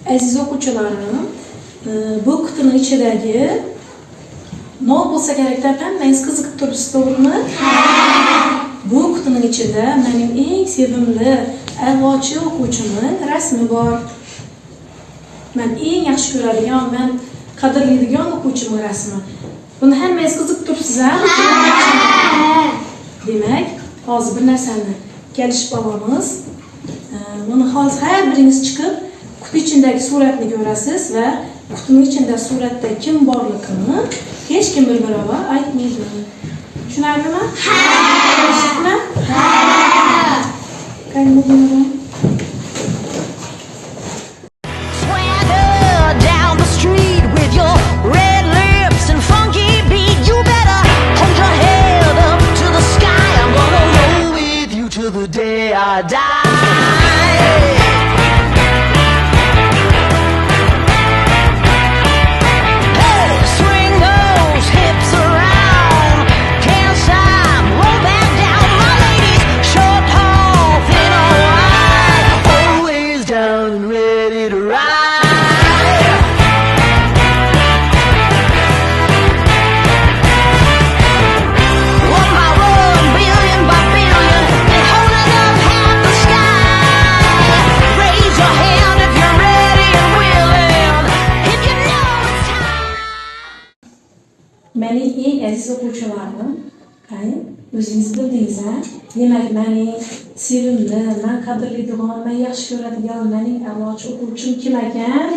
Aziz o'quvchilarim, bu qutini ichidagi nol bo'lsa kerakda hammangiz qiziqib turibsiz, to'g'rimi? Bu qutining ichida mening eng sevimli a'lochi o'quvchimning rasmi bor. Men eng yaxshi ko'radigan, men qadrlaydigan o'quvchimning rasmi. Buni hammangiz qiziqib turibsiz-a? Demak, hozir bir narsani kelishib olamiz. Buni hozir har biringiz chiqib quti ichidagi suratni ko'rasiz va qutining ichida suratda kim borligini hech kim bir-birova aytmaydi. Tushunarlimi? Tushundingizmi? Qani bo'ladi? The day I die. Hey, swing those hips around, can't stop, roll back down. My ladies, short, tall, thin or wide, always down and ready to ride. One by one, billion by billion, and holding up half the sky. Raise your hand if you're ready and willing, if you know it's time. Mening eng aziz o'quvchilarim, qani o'zingiz bildingiz-a? Demak, mening sevimli, men qadrlaydigan, men yaxshi ko'radigan mening a'lochi o'quvchim kim ekan?